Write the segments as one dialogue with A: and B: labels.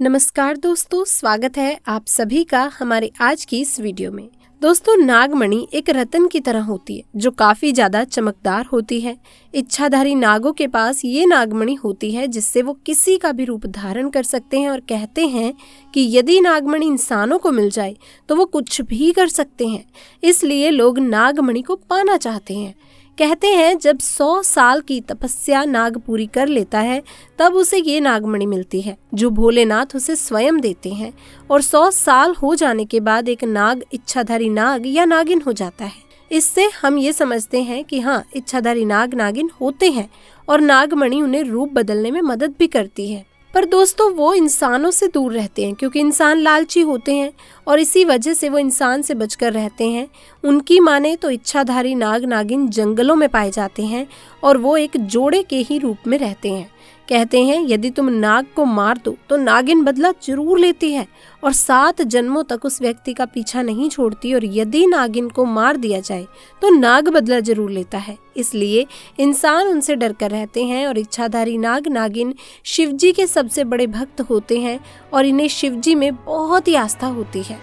A: नमस्कार दोस्तों, स्वागत है आप सभी का हमारे आज की इस वीडियो में। दोस्तों, नागमणि एक रत्न की तरह होती है जो काफी ज्यादा चमकदार होती है। इच्छाधारी नागों के पास ये नागमणि होती है जिससे वो किसी का भी रूप धारण कर सकते हैं और कहते हैं कि यदि नागमणि इंसानों को मिल जाए तो वो कुछ भी कर सकते हैं। इसलिए लोग नागमणि को पाना चाहते हैं। कहते हैं जब 100 साल की तपस्या नाग पूरी कर लेता है तब उसे ये नागमणि मिलती है जो भोलेनाथ उसे स्वयं देते हैं, और 100 साल हो जाने के बाद एक नाग इच्छाधारी नाग या नागिन हो जाता है। इससे हम ये समझते हैं कि हाँ, इच्छाधारी नाग नागिन होते हैं और नागमणि उन्हें रूप बदलने में मदद भी करती है। पर दोस्तों, वो इंसानों से दूर रहते हैं क्योंकि इंसान लालची होते हैं और इसी वजह से वो इंसान से बचकर रहते हैं। उनकी माने तो इच्छाधारी नाग नागिन जंगलों में पाए जाते हैं और वो एक जोड़े के ही रूप में रहते हैं। कहते हैं यदि तुम नाग को मार दो तो नागिन बदला जरूर लेती है और 7 जन्मों तक उस व्यक्ति का पीछा नहीं छोड़ती, और यदि नागिन को मार दिया जाए तो नाग बदला जरूर लेता है। इसलिए इंसान उनसे डर कर रहते हैं और इच्छाधारी नाग नागिन शिवजी के सबसे बड़े भक्त होते हैं और इन्हें शिवजी में बहुत ही आस्था होती है।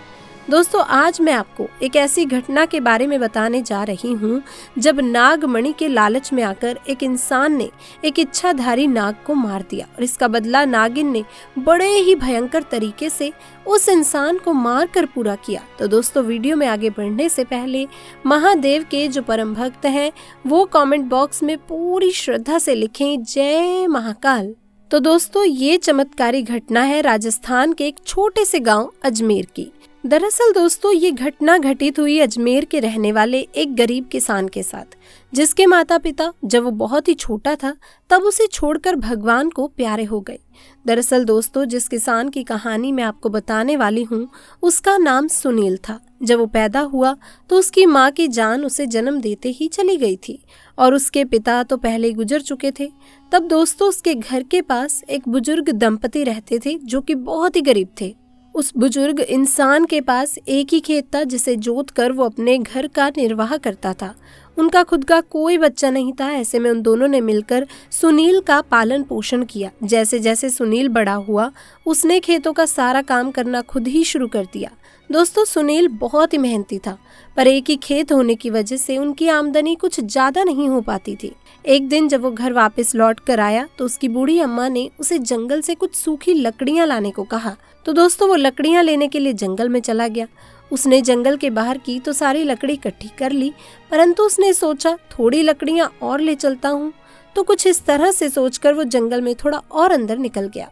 A: दोस्तों, आज मैं आपको एक ऐसी घटना के बारे में बताने जा रही हूँ जब नागमणि के लालच में आकर एक इंसान ने एक इच्छाधारी नाग को मार दिया और इसका बदला नागिन ने बड़े ही भयंकर तरीके से उस इंसान को मार कर पूरा किया। तो दोस्तों, वीडियो में आगे बढ़ने से पहले महादेव के जो परम भक्त हैं वो कमेंट बॉक्स में पूरी श्रद्धा से लिखें जय महाकाल। तो दोस्तों, ये चमत्कारी घटना है राजस्थान के एक छोटे से गाँव अजमेर की। दरअसल दोस्तों, ये घटना घटित हुई अजमेर के रहने वाले एक गरीब किसान के साथ, जिसके माता पिता जब वो बहुत ही छोटा था तब उसे छोड़कर भगवान को प्यारे हो गए। दरअसल दोस्तों, जिस किसान की कहानी मैं आपको बताने वाली हूँ उसका नाम सुनील था। जब वो पैदा हुआ तो उसकी माँ की जान उसे जन्म देते ही चली गई थी और उसके पिता तो पहले गुजर चुके थे। तब दोस्तों, उसके घर के पास एक बुजुर्ग दंपति रहते थे जो कि बहुत ही गरीब थे। उस बुजुर्ग इंसान के पास एक ही खेत था जिसे जोत कर वो अपने घर का निर्वाह करता था। उनका खुद का कोई बच्चा नहीं था। ऐसे में उन दोनों ने मिलकर सुनील का पालन पोषण किया। जैसे जैसे सुनील बड़ा हुआ उसने खेतों का सारा काम करना खुद ही शुरू कर दिया। दोस्तों, सुनील बहुत ही मेहनती था, पर एक ही खेत होने की वजह से उनकी आमदनी कुछ ज्यादा नहीं हो पाती थी। एक दिन जब वो घर वापस लौट कर आया तो उसकी बूढ़ी अम्मा ने उसे जंगल से कुछ सूखी लकड़ियां लाने को कहा। तो दोस्तों, वो लकड़ियां लेने के लिए जंगल में चला गया। उसने जंगल के बाहर की तो सारी लकड़ी इकट्ठी कर ली, परंतु उसने सोचा थोड़ी लकड़ियां और ले चलता हूँ। तो कुछ इस तरह से सोचकर वो जंगल में थोड़ा और अंदर निकल गया।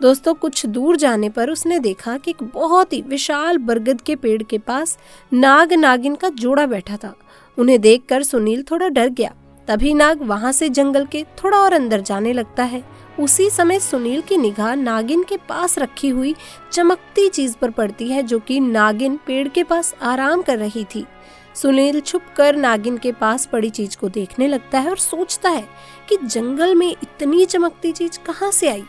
A: दोस्तों, कुछ दूर जाने पर उसने देखा कि एक बहुत ही विशाल बरगद के पेड़ के पास नाग नागिन का जोड़ा बैठा था। उन्हें देखकर सुनील थोड़ा डर गया। तभी नाग वहां से जंगल के थोड़ा और अंदर जाने लगता है। उसी समय सुनील की निगाह नागिन के पास रखी हुई चमकती चीज पर पड़ती है जो कि नागिन पेड़ के पास आराम कर रही थी। सुनील छुपकर नागिन के पास पड़ी चीज को देखने लगता है और सोचता है कि जंगल में इतनी चमकती चीज कहाँ से आई।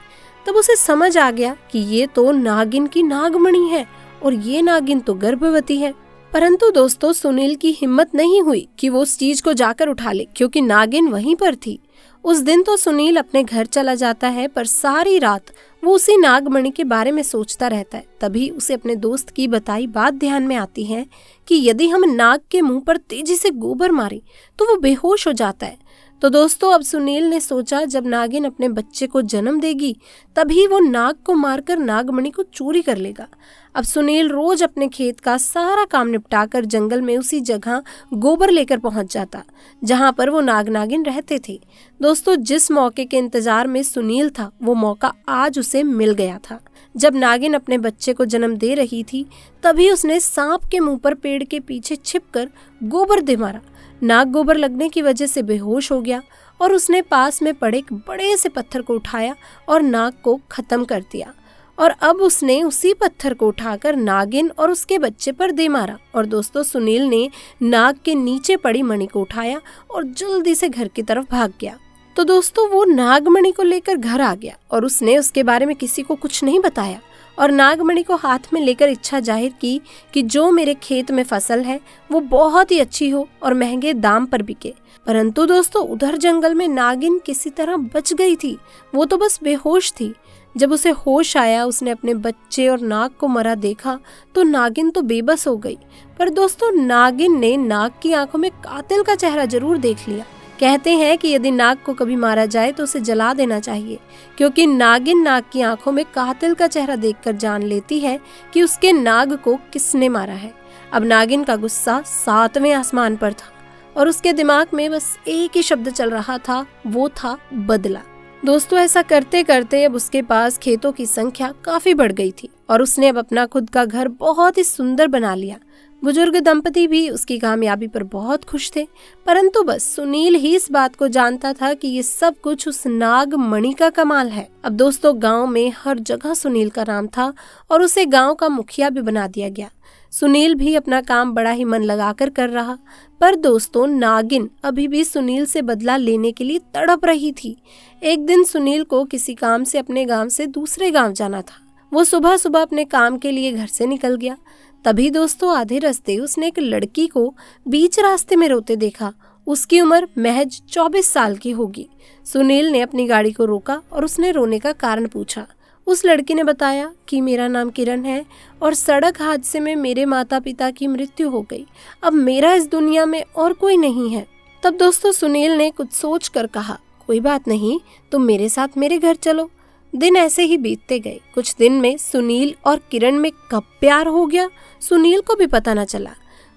A: तब उसे समझ आ गया कि ये तो नागिन की नागमणि है और ये नागिन तो गर्भवती है। परंतु दोस्तों, सुनील की हिम्मत नहीं हुई कि वो उस चीज को जाकर उठा ले क्योंकि नागिन वहीं पर थी। उस दिन तो सुनील अपने घर चला जाता है, पर सारी रात वो उसी नागमणि के बारे में सोचता रहता है। तभी उसे अपने दोस्त की बताई बात ध्यान में आती है कि यदि हम नाग के मुंह पर तेजी से गोबर मारें तो वो बेहोश हो जाता है। तो दोस्तों, अब सुनील ने सोचा जब नागिन अपने बच्चे को जन्म देगी तभी वो नाग को मारकर नागमणि को चोरी कर लेगा। अब सुनील रोज अपने खेत का सारा काम निपटाकर जंगल में उसी जगह गोबर लेकर पहुंच जाता जहां पर वो नाग नागिन रहते थे। दोस्तों, जिस मौके के इंतजार में सुनील था वो मौका आज उसे मिल गया था। जब नागिन अपने बच्चे को जन्म दे रही थी तभी उसने सांप के मुंह पर पेड़ के पीछे छिपकर गोबर दे मारा। नाग गोबर लगने की वजह से बेहोश हो गया और उसने पास में पड़े एक बड़े से पत्थर को उठाया और नाग को खत्म कर दिया। और अब उसने उसी पत्थर को उठाकर नागिन और उसके बच्चे पर दे मारा। और दोस्तों, सुनील ने नाग के नीचे पड़ी मणि को उठाया और जल्दी से घर की तरफ भाग गया। तो दोस्तों, वो नागमणि को लेकर घर आ गया और उसने उसके बारे में किसी को कुछ नहीं बताया और नागमणि को हाथ में लेकर इच्छा जाहिर की कि जो मेरे खेत में फसल है वो बहुत ही अच्छी हो और महंगे दाम पर बिके। परंतु दोस्तों, उधर जंगल में नागिन किसी तरह बच गई थी। वो तो बस बेहोश थी। जब उसे होश आया, उसने अपने बच्चे और नाग को मरा देखा तो नागिन तो बेबस हो गई। पर दोस्तों, नागिन ने नाग की आंखों में कातिल का चेहरा जरूर देख लिया। कहते हैं कि यदि नाग को कभी मारा जाए तो उसे जला देना चाहिए, क्योंकि नागिन नाग की आंखों में कातिल का चेहरा देखकर जान लेती है कि उसके नाग को किसने मारा है। अब नागिन का गुस्सा 7वें आसमान पर था और उसके दिमाग में बस एक ही शब्द चल रहा था, वो था बदला। दोस्तों, ऐसा करते करते अब उसके पास खेतों की संख्या काफी बढ़ गई थी और उसने अब अपना खुद का घर बहुत ही सुंदर बना लिया। बुजुर्ग दंपति भी उसकी कामयाबी पर बहुत खुश थे, परंतु बस सुनील ही इस बात को जानता था कि ये सब कुछ उस नाग मणि का कमाल है। अब दोस्तों, गांव में हर जगह सुनील का नाम था और उसे गांव का मुखिया भी बना दिया गया। सुनील भी अपना काम बड़ा ही मन लगाकर कर रहा, पर दोस्तों, नागिन अभी भी सुनील से बदला लेने के लिए तड़प रही थी। एक दिन सुनील को किसी काम से अपने गांव से दूसरे गांव जाना था। वो सुबह सुबह अपने काम के लिए घर से निकल गया। तभी दोस्तों, आधे रास्ते उसने एक लड़की को बीच रास्ते में रोते देखा। उसकी उम्र महज 24 साल की होगी। सुनील ने अपनी गाड़ी को रोका और उसने रोने का कारण पूछा। उस लड़की ने बताया कि मेरा नाम किरण है और सड़क हादसे में मेरे माता पिता की मृत्यु हो गई। अब मेरा इस दुनिया में और कोई नहीं है। तब दोस्तों, सुनील ने कुछ सोच कर कहा, कोई बात नहीं, तुम मेरे साथ मेरे घर चलो। दिन ऐसे ही बीतते गए। कुछ दिन में सुनील और किरण में कब प्यार हो गया, सुनील को भी पता न चला।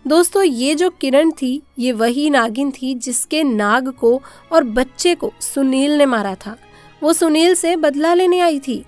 A: दोस्तों, ये जो किरण थी, ये वही नागिन थी जिसके नाग को और बच्चे को सुनील ने मारा था। वो सुनील से बदला लेने आई थी।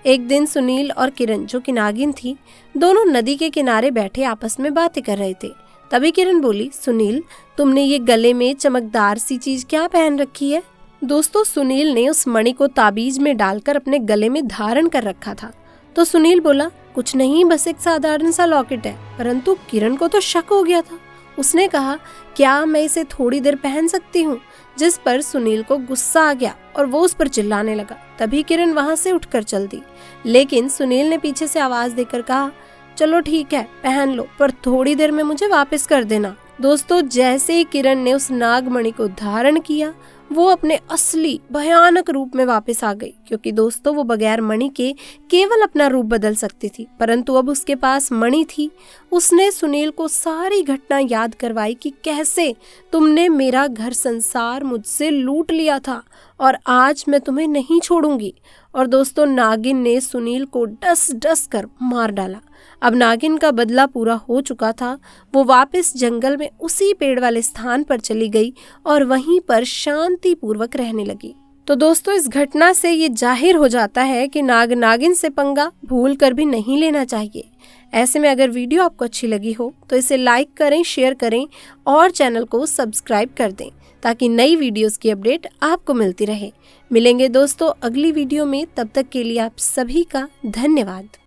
A: एक दिन सुनील और किरण, जो कि नागिन थी, दोनों नदी के किनारे बैठे आपस में बातें कर रहे थे। तभी किरण बोली, सुनील, तुमने ये गले में चमकदार सी चीज क्या पहन रखी है? दोस्तों, सुनील ने उस मणि को ताबीज में डालकर अपने गले में धारण कर रखा था। तो सुनील बोला, कुछ नहीं, बस एक साधारण सा लॉकेट है। परंतु किरण को तो शक हो गया था। उसने कहा, क्या मैं इसे थोड़ी देर पहन सकती हूँ? जिस पर सुनील को गुस्सा आ गया और वो उस पर चिल्लाने लगा। तभी किरण वहां से उठकर चल दी, लेकिन सुनील ने पीछे से आवाज देकर कहा, चलो ठीक है, पहन लो, पर थोड़ी देर में मुझे वापस कर देना। दोस्तों, जैसे ही किरण ने उस नागमणि को धारण किया, वो अपने असली भयानक रूप में वापस आ गई, क्योंकि दोस्तों, वो बगैर मणि के केवल अपना रूप बदल सकती थी। परंतु अब उसके पास मणि थी। उसने सुनील को सारी घटना याद करवाई कि कैसे तुमने मेरा घर संसार मुझसे लूट लिया था और आज मैं तुम्हें नहीं छोड़ूंगी। और दोस्तों, नागिन ने सुनील को डस डस कर मार डाला। अब नागिन का बदला पूरा हो चुका था। वो वापस जंगल में उसी पेड़ वाले स्थान पर चली गई और वहीं पर शांति पूर्वक रहने लगी। तो दोस्तों, इस घटना से ये जाहिर हो जाता है कि नाग नागिन से पंगा भूल कर भी नहीं लेना चाहिए। ऐसे में अगर वीडियो आपको अच्छी लगी हो तो इसे लाइक करें, शेयर करें और चैनल को सब्सक्राइब कर दें, ताकि नई वीडियोस की अपडेट आपको मिलती रहे। मिलेंगे दोस्तों अगली वीडियो में, तब तक के लिए आप सभी का धन्यवाद।